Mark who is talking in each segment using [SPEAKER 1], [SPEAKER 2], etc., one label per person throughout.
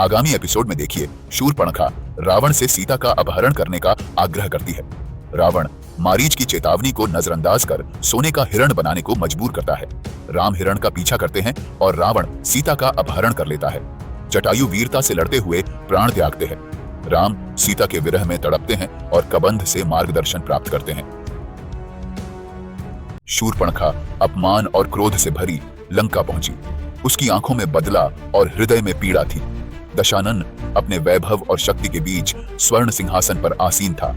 [SPEAKER 1] आगामी एपिसोड में देखिए, शूर्पणखा रावण से सीता का अपहरण करने का आग्रह करती है। रावण मारीच की चेतावनी को नजरअंदाज कर सोने का हिरण बनाने को मजबूर करता है। राम हिरण का पीछा करते हैं और रावण सीता का अपहरण कर लेता है। जटायु वीरता से लड़ते हुए प्राण त्यागते हैं। राम सीता के विरह में तड़पते हैं और कबंध से मार्गदर्शन प्राप्त करते हैं। शूर्पणखा अपमान और क्रोध से भरी लंका पहुंची। उसकी आंखों में बदला और हृदय में पीड़ा थी। दशानन अपने वैभव और शक्ति के बीच स्वर्ण सिंहासन पर आसीन था।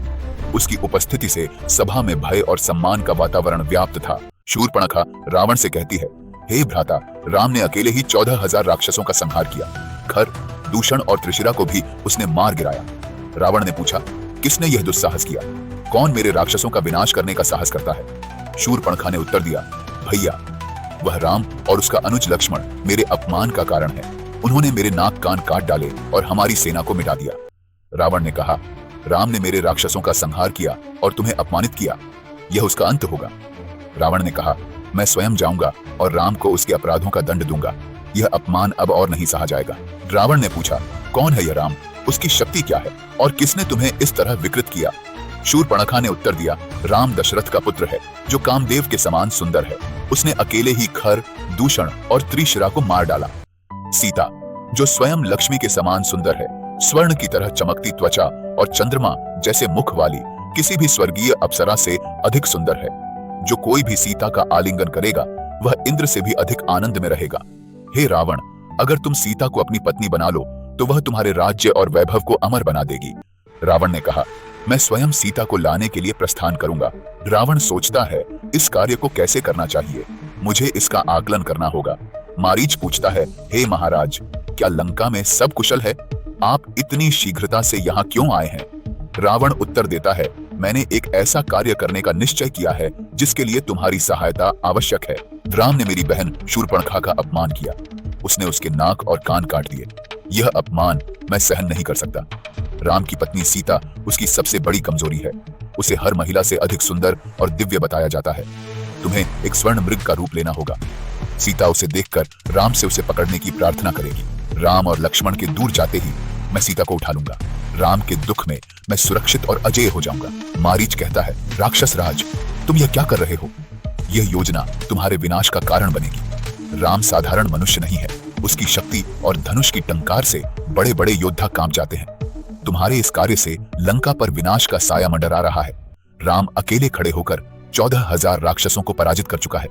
[SPEAKER 1] उसकी उपस्थिति से सभा में भय और सम्मान का वातावरण व्याप्त था। शूर्पणखा रावण से कहती है, हे भ्राता, राम ने अकेले ही 14,000 राक्षसों का संहार किया। खर, दूषण और त्रिशिरा को भी उसने मार गिराया। रावण ने पूछा, किसने यह दुस्साहस किया? कौन मेरे राक्षसों का विनाश करने का साहस करता है? शूर्पणखा ने उत्तर दिया, भैया, वह राम और उसका अनुज लक्ष्मण मेरे अपमान का कारण है। उन्होंने मेरे नाक कान काट डाले और हमारी सेना को मिटा दिया। रावण ने कहा, राम ने मेरे राक्षसों का संहार किया और तुम्हें अपमानित किया, यह उसका अंत होगा। रावण ने कहा, मैं स्वयं जाऊंगा और राम को उसके अपराधों का दंड दूंगा। यह अपमान अब और नहीं सहा जाएगा। रावण ने पूछा, कौन है यह राम? उसकी शक्ति क्या है और किसने तुम्हें इस तरह विकृत किया? शूर्पणखा ने उत्तर दिया, राम दशरथ का पुत्र है, जो कामदेव के समान सुंदर है। उसने अकेले ही खर, दूषण और त्रिशिरा को मार डाला। सीता, जो स्वयं लक्ष्मी के समान सुंदर है, स्वर्ण की तरह चमकती त्वचा और चंद्रमा जैसे मुख वाली, किसी भी स्वर्गीय अप्सरा से अधिक सुंदर है। जो कोई भी सीता का आलिंगन करेगा, वह इंद्र से भी अधिक आनंद में रहेगा। हे रावण, अगर तुम सीता को अपनी पत्नी बना लो तो वह तुम्हारे राज्य और वैभव को अमर बना देगी। रावण ने कहा, मैं स्वयं सीता को लाने के लिए प्रस्थान करूंगा। रावण सोचता है, इस कार्य को कैसे करना चाहिए, मुझे इसका आकलन करना होगा। मारीच पूछता है, हे महाराज, क्या लंका में सब कुशल है? आप इतनी शीघ्रता से यहाँ क्यों आए हैं? रावण उत्तर देता है, मैंने एक ऐसा कार्य करने का निश्चय किया है जिसके लिए तुम्हारी सहायता आवश्यक है। राम ने मेरी बहन शूर्पणखा का अपमान किया। उसने उसके नाक और कान काट दिए। यह अपमान मैं सहन नहीं कर सकता। राम की पत्नी सीता उसकी सबसे बड़ी कमजोरी है। उसे हर महिला से अधिक सुंदर और दिव्य बताया जाता है। तुम्हें एक स्वर्ण मृग का रूप लेना होगा। सीता उसे देखकर राम से उसे पकड़ने की प्रार्थना करेगी। राम और लक्ष्मण के दूर जाते ही मैं सीता को उठा लूंगा। राम के दुख में मैं सुरक्षित और अजेय हो जाऊंगा। मारीच कहता है, राक्षस राज, तुम यह क्या कर रहे हो? यह योजना तुम्हारे विनाश का कारण बनेगी। राम साधारण मनुष्य नहीं है। उसकी शक्ति और धनुष की टंकार से बड़े बड़े योद्धा कांप जाते हैं। तुम्हारे इस कार्य से लंका पर विनाश का साया मंडरा रहा है। राम अकेले खड़े होकर 14,000 राक्षसों को पराजित कर चुका है।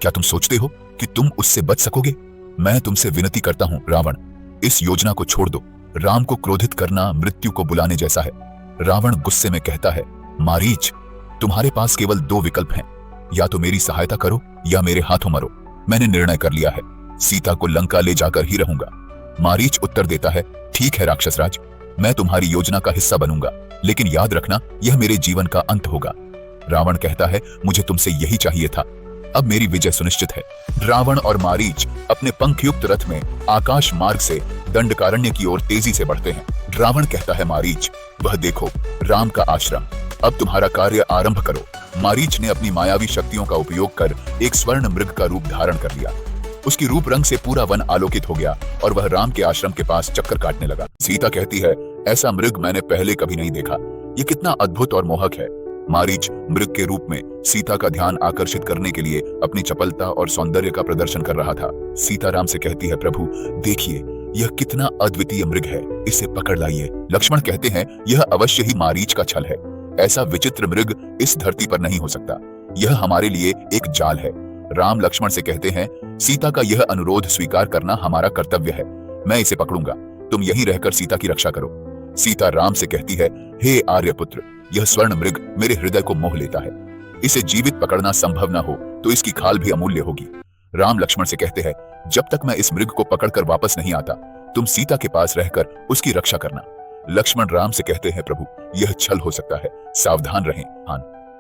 [SPEAKER 1] क्या तुम सोचते हो कि तुम उससे बच सकोगे? मैं तुमसे विनती करता हूं रावण, इस योजना को छोड़ दो। राम को क्रोधित करना मृत्यु को बुलाने जैसा है। रावण गुस्से में कहता है, मारीच, तुम्हारे पास केवल 2 विकल्प हैं, या तो मेरी सहायता करो या मेरे हाथों मरो। मैंने निर्णय कर लिया है, सीता को लंका ले जाकर ही रहूंगा। मारीच उत्तर देता है, ठीक है राक्षस राज, मैं तुम्हारी योजना का हिस्सा बनूंगा, लेकिन याद रखना यह मेरे जीवन का अंत होगा। रावण कहता है, मुझे तुमसे यही चाहिए था। अब मेरी विजय सुनिश्चित है। रावण और मारीच अपने पंखयुक्त रथ में आकाश मार्ग से दंडकारण्य की ओर तेजी से बढ़ते हैं। रावण कहता है, मारीच, वह देखो राम का आश्रम, अब तुम्हारा कार्य आरंभ करो। मारीच ने अपनी मायावी शक्तियों का उपयोग कर एक स्वर्ण मृग का रूप धारण कर लिया। उसकी रूप रंग से पूरा वन आलोकित हो गया और वह राम के आश्रम के पास चक्कर काटने लगा। सीता कहती है, ऐसा मृग मैंने पहले कभी नहीं देखा, ये कितना अद्भुत और मोहक है। मारीच मृग के रूप में सीता का ध्यान आकर्षित करने के लिए अपनी चपलता और सौंदर्य का प्रदर्शन कर रहा था। सीता राम से कहती है, प्रभु देखिए, यह कितना अद्वितीय मृग है, इसे पकड़ लाइए। लक्ष्मण कहते हैं, यह अवश्य ही मारीच का छल है। ऐसा विचित्र मृग इस धरती पर नहीं हो सकता। यह हमारे लिए एक जाल है। राम लक्ष्मण से कहते हैं, सीता का यह अनुरोध स्वीकार करना हमारा कर्तव्य है। मैं इसे पकड़ूंगा, तुम यहीं रहकर सीता की रक्षा करो। सीता राम से कहती है, हे आर्यपुत्र, यह स्वर्ण मृग मेरे हृदय को मोह लेता है। इसे जीवित पकड़ना संभव न हो तो इसकी खाल भी अमूल्य होगी। राम लक्ष्मण से कहते हैं, जब तक मैं इस मृग को पकड़कर वापस नहीं आता, तुम सीता के पास रहकर उसकी रक्षा करना। लक्ष्मण राम से कहते हैं, प्रभु यह छल हो सकता है, सावधान रहें।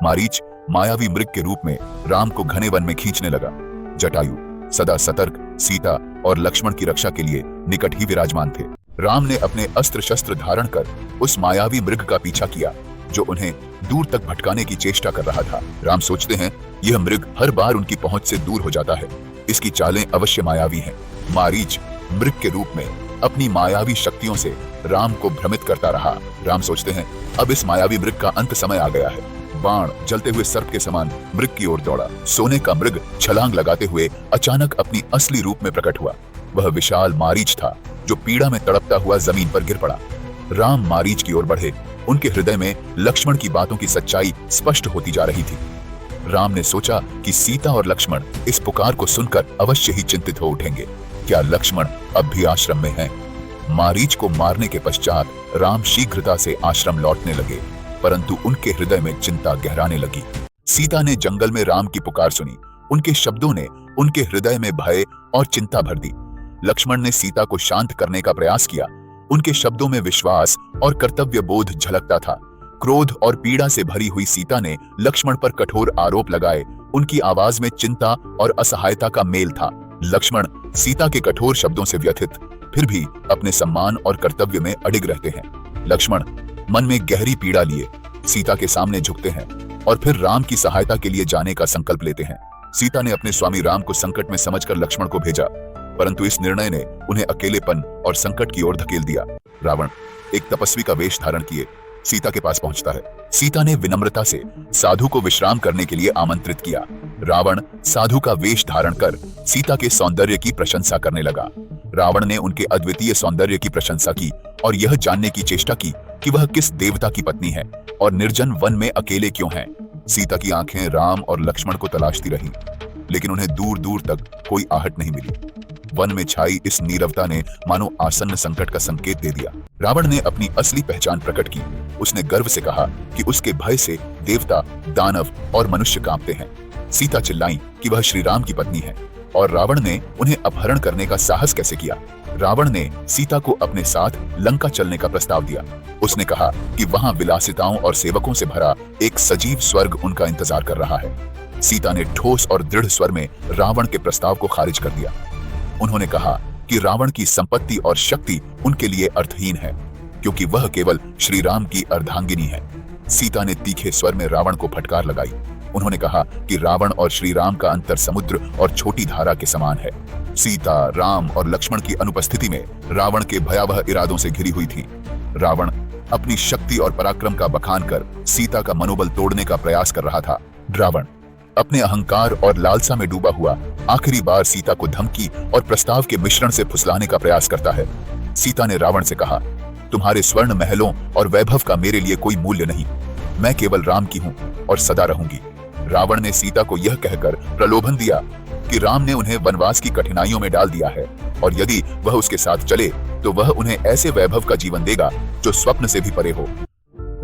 [SPEAKER 1] मारीच मायावी मृग के रूप में राम को घने वन में खींचने लगा। जटायु सदा सतर्क सीता और लक्ष्मण की रक्षा के लिए निकट ही विराजमान थे। राम ने अपने अस्त्र शस्त्र धारण कर उस मायावी मृग का पीछा किया जो उन्हें दूर तक भटकाने की चेष्टा कर रहा था। राम सोचते हैं, यह मृग हर बार उनकी पहुंच से दूर हो जाता है। इसकी चालें अवश्य मायावी हैं। मारीच मृग के रूप में अपनी मायावी शक्तियों से राम को भ्रमित करता रहा। राम सोचते हैं, अब इस मायावी मृग का अंत समय आ गया है। बाण जलते हुए सर्प के समान मृग की ओर दौड़ा। सोने का मृग छलांग लगाते हुए अचानक अपनी असली रूप में प्रकट हुआ। वह विशाल मारीच था जो पीड़ा में तड़पता हुआ जमीन पर गिर पड़ा। राम मारीच की ओर बढ़े। उनके हृदय में लक्ष्मण की बातों की सच्चाई स्पष्ट होती जा रही थी। राम ने सोचा कि सीता और लक्ष्मण इस पुकार को सुनकर अवश्य ही चिंतित हो उठेंगे। क्या लक्ष्मण अब भी आश्रम में हैं? मारीच को मारने के पश्चात राम शीघ्रता से आश्रम लौटने लगे, परंतु उनके हृदय में चिंता गहराने लगी। सीता ने जंगल में राम की पुकार सुनी। उनके शब्दों ने उनके हृदय में भय और चिंता भर दी। लक्ष्मण ने सीता को शांत करने का प्रयास किया। उनके शब्दों में विश्वास और कर्तव्य बोध झलकता था। क्रोध और पीड़ा से भरी हुई सीता ने लक्ष्मण पर कठोर आरोप लगाए। उनकी आवाज में चिंता और असहायता का मेल था। लक्ष्मण सीता के कठोर शब्दों से व्यथित, फिर भी अपने सम्मान और कर्तव्य में अडिग रहते हैं। लक्ष्मण मन में गहरी पीड़ा लिए सीता के सामने झुकते हैं और फिर राम की सहायता के लिए जाने का संकल्प लेते हैं। सीता ने अपने स्वामी राम को संकट में समझकर लक्ष्मण को भेजा, परंतु इस निर्णय ने उन्हें अकेलेपन और संकट की ओर धकेल दिया। रावण एक तपस्वी का वेश धारण किए सीता के पास पहुंचता है। सीता ने विनम्रता से साधु को विश्राम करने के लिए आमंत्रित किया। रावण साधु का वेश धारण कर सीता के सौंदर्य की प्रशंसा करने लगा। रावण ने उनके अद्वितीय सौंदर्य की प्रशंसा की और यह जानने की चेष्टा की कि वह किस देवता की पत्नी है और निर्जन वन में अकेले क्यों हैं। सीता की आंखें राम और लक्ष्मण को तलाशती रहीं, लेकिन उन्हें दूर दूर तक कोई आहट नहीं मिली। वन में छाई इस नीरवता ने मानो आसन्न संकट का संकेत दे दिया। रावण ने अपनी असली पहचान प्रकट की। उसने गर्व से कहा कि उसके भय से देवता, दानव और मनुष्य कांपते हैं। सीता चिल्लाई कि वह श्री राम की पत्नी है और रावण ने उन्हें अपहरण करने का साहस कैसे किया। रावण ने सीता को अपने साथ लंका चलने का प्रस्ताव दिया। उसने कहा कि वहां विलासिताओं और सेवकों से भरा एक सजीव स्वर्ग उनका इंतजार कर रहा है। सीता ने ठोस और दृढ़ स्वर में रावण के प्रस्ताव को खारिज कर दिया। उन्होंने कहा कि रावण की संपत्ति और शक्ति उनके लिए अर्थहीन है, क्योंकि वह केवल श्री राम की अर्धांगिनी है। सीता ने तीखे स्वर में रावण को फटकार लगाई। उन्होंने कहा कि रावण और श्री राम का अंतर समुद्र और छोटी धारा के समान है। सीता, राम और लक्ष्मण की अनुपस्थिति में रावण के भयावह इरादों से घिरी हुई थी। रावण अपनी शक्ति और पराक्रम का बखान कर सीता का मनोबल तोड़ने का प्रयास कर रहा था। रावण अपने अहंकार और लालसा में डूबा हुआ आखिरी बार सीता को धमकी और प्रस्ताव के मिश्रण से फुसलाने का प्रयास करता है। सीता ने रावण से कहा, तुम्हारे स्वर्ण महलों और वैभव का मेरे लिए कोई मूल्य नहीं। मैं केवल राम की हूँ और सदा रहूंगी। रावण ने सीता को यह कहकर प्रलोभन दिया कि राम ने उन्हें वनवास की कठिनाइयों में डाल दिया है और यदि वह उसके साथ चले तो वह उन्हें ऐसे वैभव का जीवन देगा जो स्वप्न से भी परे हो।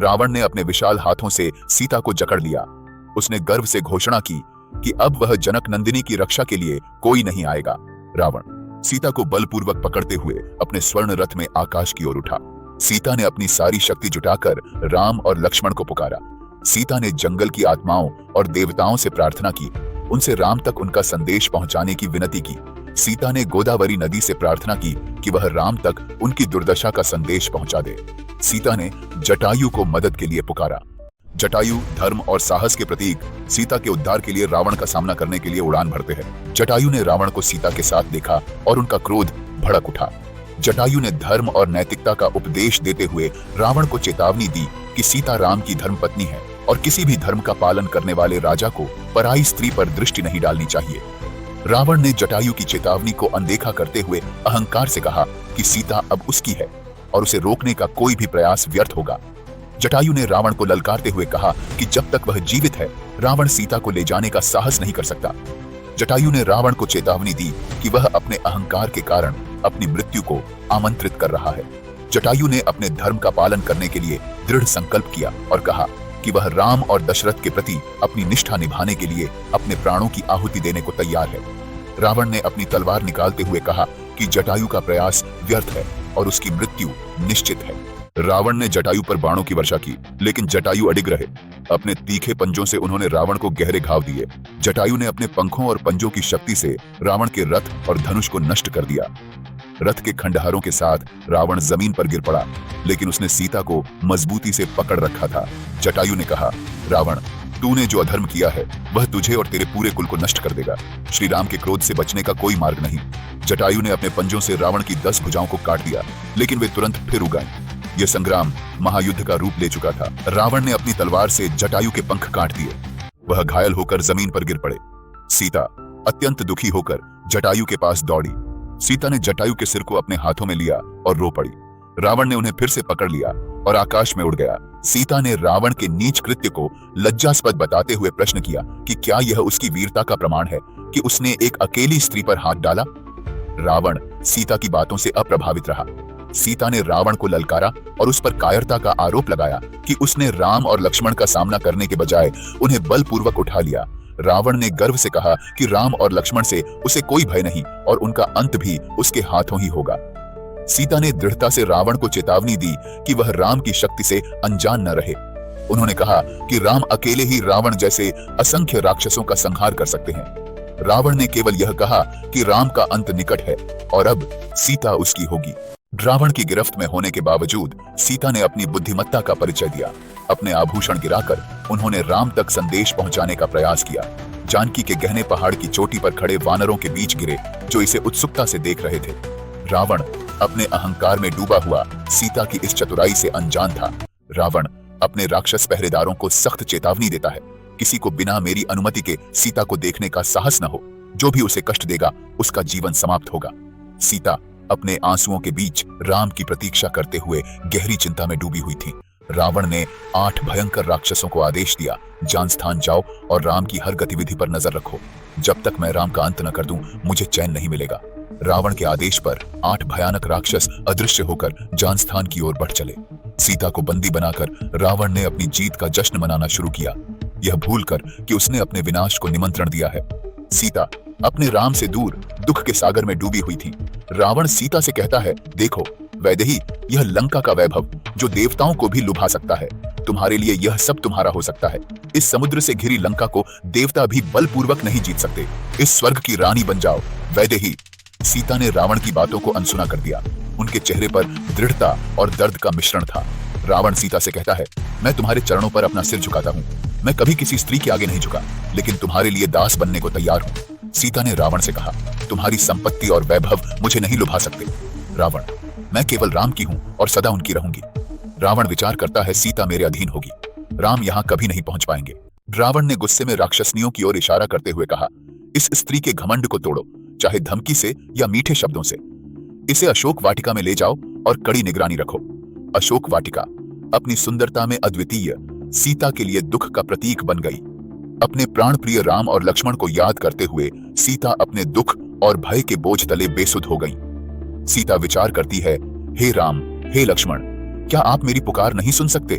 [SPEAKER 1] रावण ने अपने विशाल हाथों से सीता को जकड़ लिया। उसने गर्व से घोषणा की कि अब वह जनक नंदिनी की रक्षा के लिए कोई नहीं आएगा। रावण सीता को बलपूर्वक पकड़ते हुए अपने स्वर्ण रथ में आकाश की ओर उठा। सीता ने अपनी सारी शक्ति जुटाकर राम और लक्ष्मण को पुकारा। सीता ने जंगल की आत्माओं और देवताओं से प्रार्थना की, उनसे राम तक उनका संदेश पहुंचाने की विनती की। सीता ने गोदावरी नदी से प्रार्थना की कि वह राम तक उनकी दुर्दशा का संदेश पहुंचा दे। सीता ने जटायु को मदद के लिए पुकारा। जटायु धर्म और साहस के प्रतीक सीता के उद्धार के लिए रावण का सामना करने के लिए उड़ान भरते हैं। जटायु ने रावण को सीता के साथ देखा और उनका क्रोध भड़क उठा। जटायु ने धर्म और नैतिकता का उपदेश देते हुए रावण को चेतावनी दी कि सीता राम की धर्मपत्नी है और किसी भी धर्म का पालन करने वाले राजा को पराई स्त्री पर दृष्टि नहीं डालनी चाहिए। रावण ने जटायु की चेतावनी को अनदेखा करते हुए अहंकार से कहा कि सीता अब उसकी है और उसे रोकने का कोई भी प्रयास व्यर्थ होगा। जटायु ने रावण को ललकारते हुए कहा कि जब तक वह जीवित है रावण सीता को ले जाने का साहस नहीं कर सकता। जटायु ने रावण को चेतावनी दी कि वह अपने अहंकार के कारण अपनी मृत्यु को आमंत्रित कर रहा है। जटायु ने अपने धर्म का पालन करने के लिए दृढ़ संकल्प किया और कहा कि वह राम और दशरथ के प्रति अपनी निष्ठा निभाने के लिए अपने प्राणों की आहुति देने को तैयार है। रावण ने अपनी तलवार निकालते हुए कहा कि जटायु का प्रयास व्यर्थ है और उसकी मृत्यु निश्चित है। रावण ने जटायु पर बाणों की वर्षा की, लेकिन जटायु अडिग रहे। अपने तीखे पंजों से उन्होंने रावण को गहरे घाव दिए। जटायु ने अपने पंखों और पंजों की शक्ति से रावण के रथ और धनुष को नष्ट कर दिया। रथ के खंडहरों के साथ रावण जमीन पर गिर पड़ा, लेकिन उसने सीता को मजबूती से पकड़ रखा था। जटायु ने कहा, रावण, तूने जो अधर्म किया है वह तुझे और तेरे पूरे कुल को नष्ट कर देगा। श्री राम के क्रोध से बचने का कोई मार्ग नहीं। जटायु ने अपने पंजों से रावण की 10 भुजाओं को काट दिया, लेकिन वे तुरंत फिर उग गए। यह संग्राम महायुद्ध का रूप ले चुका था। रावण ने अपनी तलवार से जटायु के पंख काट दिए। वह घायल होकर जमीन पर गिर पड़े। सीता अत्यंत दुखी होकर जटायु के पास दौड़ी। सीता ने जटायु के सिर को अपने हाथों में लिया और रो पड़ी। रावण ने उन्हें फिर से पकड़ लिया और आकाश में उड़ गया। सीता ने रावण के नीच कृत्य को लज्जास्पद बताते हुए प्रश्न किया कि क्या यह उसकी वीरता का प्रमाण है कि उसने एक अकेली स्त्री पर हाथ डाला। रावण सीता की बातों से अप्रभावित रहा। सीता ने रावण को ललकारा और उस पर कायरता का आरोप लगाया कि उसने राम और लक्ष्मण का सामना करने के बजाय उन्हें बलपूर्वक उठा लिया। रावण ने गर्व से कहा कि राम और लक्ष्मण से उसे कोई भय नहीं और उनका अंत भी उसके हाथों ही होगा। सीता ने दृढ़ता से रावण को चेतावनी दी कि वह राम की शक्ति से अनजान न रहे। उन्होंने कहा कि राम अकेले ही रावण जैसे असंख्य राक्षसों का संहार कर सकते हैं। रावण ने केवल यह कहा कि राम का अंत निकट है और अब सीता उसकी होगी। रावण की गिरफ्त में होने के बावजूद सीता ने अपनी बुद्धिमत्ता का परिचय दिया। अपने आभूषण गिराकर उन्होंने राम तक संदेश पहुंचाने का प्रयास किया। जानकी के गहने पहाड़ की चोटी पर खड़े वानरों के बीच गिरे, जो इसे उत्सुकता से देख रहे थे। रावण अपने अहंकार में डूबा हुआ सीता की इस चतुराई से अनजान था। रावण अपने राक्षस पहरेदारों को सख्त चेतावनी देता है, किसी को बिना मेरी अनुमति के सीता को देखने का साहस न हो। जो भी उसे कष्ट देगा उसका जीवन समाप्त होगा। सीता अपने आंसुओं के बीच राम की प्रतीक्षा करते हुए गहरी चिंता में डूबी हुई थी। रावण ने 8 भयंकर राक्षसों को आदेश दिया, जानस्थान जाओ और राम की हर गतिविधि पर नजर रखो। जब तक मैं राम का अंत न कर दूं, मुझे चैन नहीं मिलेगा। रावण के आदेश पर 8 भयानक राक्षस अदृश्य होकर जानस्थान की ओर बढ़ चले। सीता को बंदी बनाकर रावण ने अपनी जीत का जश्न मनाना शुरू किया, यह भूलकर कि उसने अपने विनाश को निमंत्रण दिया है। सीता अपने राम से दूर दुख के सागर में डूबी हुई थी। रावण सीता से कहता है, देखो वैदेही, यह लंका का वैभव जो देवताओं को भी लुभा सकता है, तुम्हारे लिए यह सब तुम्हारा हो सकता है। इस समुद्र से घिरी लंका को देवता भी बलपूर्वक नहीं जीत सकते। इस स्वर्ग की रानी बन जाओ वैदेही। सीता ने रावण की बातों को अनसुना कर दिया। उनके चेहरे पर दृढ़ता और दर्द का मिश्रण था। रावण सीता से कहता है, मैं तुम्हारे चरणों पर अपना सिर झुकाता हूँ। मैं कभी किसी स्त्री के आगे नहीं झुका, लेकिन तुम्हारे लिए दास बनने को तैयार हूँ। सीता ने रावण से कहा, तुम्हारी संपत्ति और वैभव मुझे नहीं लुभा सकते। रावण, मैं केवल राम की हूँ और सदा उनकी रहूंगी। रावण विचार करता है, सीता मेरे अधीन होगी, राम यहाँ कभी नहीं पहुंच पाएंगे। रावण ने गुस्से में राक्षसनियों की ओर इशारा करते हुए कहा, इस स्त्री के घमंड को तोड़ो, चाहे धमकी से या मीठे शब्दों से। इसे अशोक वाटिका में ले जाओ और कड़ी निगरानी रखो। अशोक वाटिका अपनी सुंदरता में अद्वितीय सीता के लिए दुख का प्रतीक बन गई। अपने प्राण प्रिय राम और लक्ष्मण को याद करते हुए सीता अपने दुख और भय के बोझ तले बेसुध हो गई। सीता विचार करती है, हे राम, हे लक्ष्मण, क्या आप मेरी पुकार नहीं सुन सकते?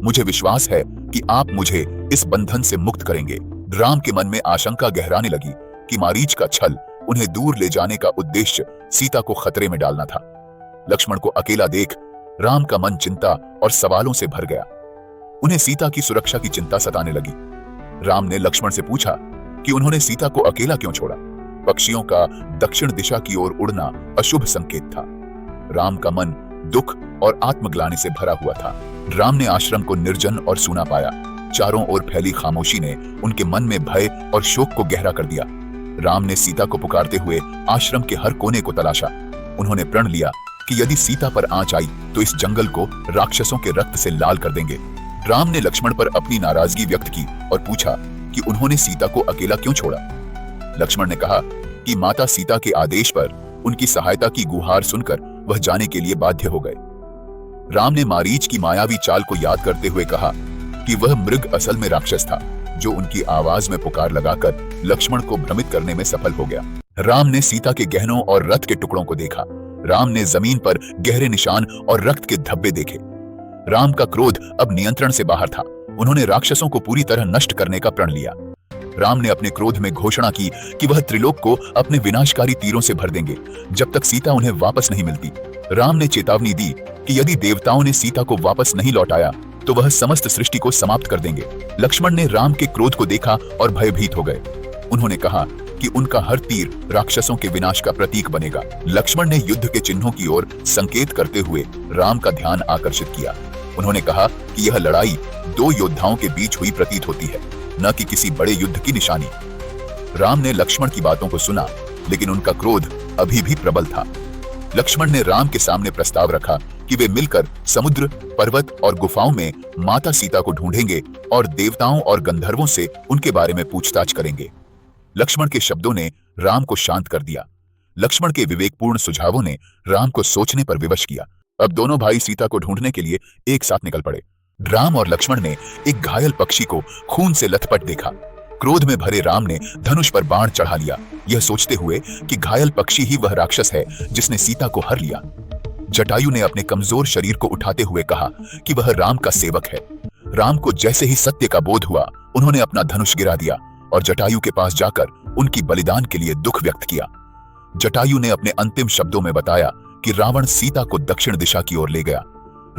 [SPEAKER 1] मुझे विश्वास है कि आप मुझे इस बंधन से मुक्त करेंगे। राम के मन में आशंका गहराने लगी कि मारीच का छल उन्हें दूर ले जाने का उद्देश्य सीता को खतरे में डालना था। लक्ष्मण को अकेला देख राम का मन चिंता और सवालों से भर गया। उन्हें सीता की सुरक्षा की चिंता सताने लगी। राम ने लक्ष्मण से पूछा कि उन्होंने सीता को अकेला क्यों छोड़ा। पक्षियों का दक्षिण दिशा की ओर उड़ना अशुभ संकेत था। राम का मन दुख और आत्मग्लानि से भरा हुआ था। राम ने आश्रम को निर्जन और सूना पाया। चारों ओर फैली खामोशी ने उनके मन में भय और शोक को गहरा कर दिया। राम ने सीता को पुकारते हुए आश्रम के हर कोने को तलाशा। उन्होंने प्रण लिया कि यदि सीता पर आंच आई तो इस जंगल को राक्षसों के रक्त से लाल कर देंगे। राम ने लक्ष्मण पर अपनी नाराजगी व्यक्त की और पूछा कि उन्होंने सीता को अकेला क्यों छोड़ा। लक्ष्मण ने कहा कि माता सीता के आदेश पर उनकी सहायता की गुहार सुनकर वह जाने के लिए बाध्य हो गए। राम ने मारीच की मायावी चाल को याद करते हुए कहा कि वह मृग असल में राक्षस था, जो उनकी आवाज में पुकार लगाकर लक्ष्मण को भ्रमित करने में सफल हो गया। राम ने सीता के गहनों और रथ के टुकड़ों को देखा। राम ने जमीन पर गहरे निशान और रक्त के धब्बे देखे। राम का क्रोध अब नियंत्रण से बाहर था। उन्होंने राक्षसों को पूरी तरह नष्ट करने का प्रण लिया। राम ने अपने क्रोध में घोषणा की कि वह त्रिलोक को अपने विनाशकारी तीरों से भर देंगे जब तक सीता उन्हें वापस नहीं मिलती। राम ने चेतावनी दी कि यदि देवताओं ने सीता को वापस नहीं लौटाया तो वह समस्त सृष्टि को समाप्त कर देंगे। लक्ष्मण ने राम के क्रोध को देखा और भयभीत हो गए। उन्होंने कहा कि उनका हर तीर राक्षसों के विनाश का प्रतीक बनेगा। लक्ष्मण ने युद्ध के चिन्हों की ओर संकेत करते हुए राम का ध्यान आकर्षित किया। उन्होंने कहा कि यह लड़ाई दो योद्धाओं के बीच हुई प्रतीत होती है, न कि किसी बड़े युद्ध की निशानी। राम ने लक्ष्मण की बातों को सुना, लेकिन उनका क्रोध अभी भी प्रबल था। लक्ष्मण ने राम के सामने प्रस्ताव रखा कि वे मिलकर समुद्र, पर्वत और गुफाओं में माता सीता को ढूंढेंगे और देवताओं और गंधर्वों से उनके बारे में पूछताछ करेंगे। लक्ष्मण के शब्दों ने राम को शांत कर दिया। लक्ष्मण के विवेकपूर्ण सुझावों ने राम को सोचने पर विवश किया। अब दोनों भाई सीता को ढूंढने के लिए एक साथ निकल पड़े। राम और लक्ष्मण ने एक घायल पक्षी को खून से लथपथ देखा। क्रोध में भरे राम ने धनुष पर बाण चढ़ा लिया, यह सोचते हुए कि घायल पक्षी ही वह राक्षस है जिसने सीता को हर लिया। जटायु ने अपने कमजोर शरीर को उठाते हुए कहा कि वह राम का सेवक है। राम को जैसे ही सत्य का बोध हुआ, उन्होंने अपना धनुष गिरा दिया और जटायु के पास जाकर उनकी बलिदान के लिए दुख व्यक्त किया। जटायु ने अपने अंतिम शब्दों में बताया कि रावण सीता को दक्षिण दिशा की ओर ले गया।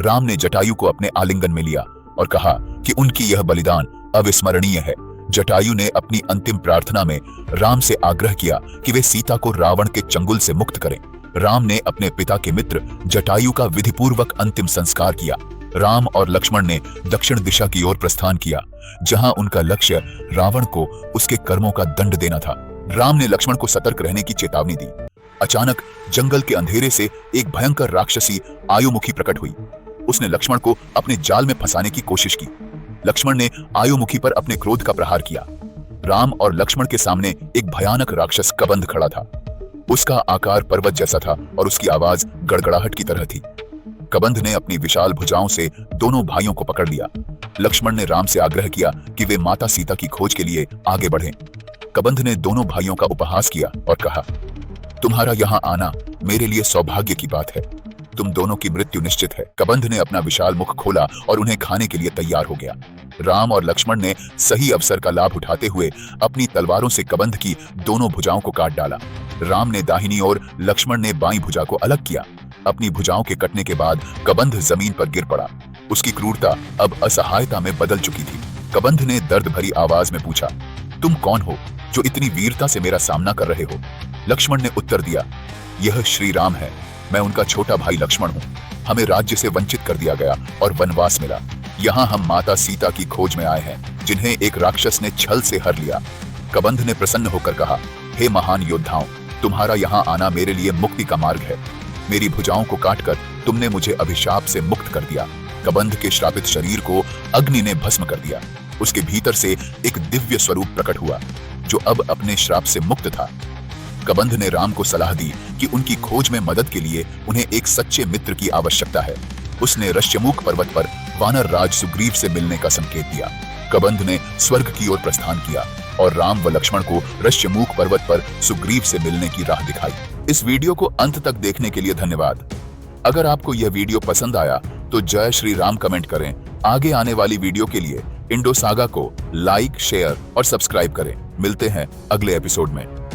[SPEAKER 1] राम ने जटायु को अपने आलिंगन में लिया और कहा कि उनकी यह बलिदान अविस्मरणीय है। जटायु ने अपनी अंतिम प्रार्थना में राम से आग्रह किया कि वे सीता को रावण के चंगुल से मुक्त करें। राम ने अपने पिता के मित्र जटायु का विधिपूर्वक अंतिम संस्कार किया। राम और लक्ष्मण ने दक्षिण दिशा की ओर प्रस्थान किया, जहां उनका लक्ष्य रावण को उसके कर्मों का दंड देना था। राम ने लक्ष्मण को सतर्क रहने की चेतावनी दी। अचानक जंगल के अंधेरे से एक भयंकर राक्षसी आयुमुखी प्रकट हुई। उसने लक्ष्मण को अपने जाल में फंसाने की कोशिश की। लक्ष्मण ने आयुमुखी पर अपने क्रोध का प्रहार किया। राम और लक्ष्मण के सामने एक भयानक राक्षस कबंध खड़ा था। उसका आकार पर्वत जैसा था और उसकी आवाज गड़गड़ाहट की तरह थी। कबंध ने अपनी विशाल भुजाओं से दोनों भाइयों को पकड़ लिया। लक्ष्मण ने राम से आग्रह किया कि वे माता सीता की खोज के लिए आगे बढ़ें। कबंध ने दोनों भाइयों का उपहास किया और कहा, तुम्हारा यहाँ आना मेरे लिए सौभाग्य की बात है। तुम दोनों की मृत्यु निश्चित है। कबंध ने अपना विशाल मुख खोला और उन्हें खाने के लिए तैयार हो गया। राम और लक्ष्मण ने सही अवसर का लाभ उठाते हुए अपनी तलवारों से कबंध की दोनों भुजाओं को काट डाला। राम ने दाहिनी ओर, लक्ष्मण ने बाईं भुजा को अलग किया। अपनी भुजाओं के कटने के बाद कबंध जमीन पर गिर पड़ा। उसकी क्रूरता अब असहायता में बदल चुकी थी। कबंध ने दर्द भरी आवाज में पूछा, तुम कौन हो जो इतनी वीरता से मेरा सामना कर रहे हो? लक्ष्मण ने उत्तर दिया, यह श्री राम है। मैं उनका छोटा भाई लक्ष्मण हूँ। हमें राज्य से वंचित कर दिया गया और वनवास मिला। यहाँ हम माता सीता की खोज में आए हैं, जिन्हें एक राक्षस ने छल से हर लिया। कबंध ने प्रसन्न होकर कहा, हे महान योद्धाओं, तुम्हारा यहाँ आना मेरे लिए मुक्ति का मार्ग है। मेरी भुजाओं को काटकर तुमने मुझे अभिशाप से मुक्त कर दिया। कबंध के श्रापित शरीर को अग्नि ने भस्म कर दिया। उसके भीतर से एक दिव्य स्वरूप प्रकट हुआ, जो अब अपने श्राप से मुक्त था। कबंध ने राम को सलाह दी कि उनकी खोज में मदद के लिए उन्हें एक सच्चे मित्र की आवश्यकता है। उसने ऋष्यमुख पर्वत पर वानर राज सुग्रीव से मिलने का संकेत दिया। कबंध ने स्वर्ग की ओर प्रस्थान किया और राम व लक्ष्मण को ऋष्यमुख पर्वत पर सुग्रीव से मिलने की राह दिखाई। इस वीडियो को अंत तक देखने के लिए धन्यवाद। अगर आपको यह वीडियो पसंद आया तो जय श्री राम कमेंट करें। आगे आने वाली वीडियो के लिए इंडो सागा को लाइक, शेयर और सब्सक्राइब करें। मिलते हैं अगले एपिसोड में।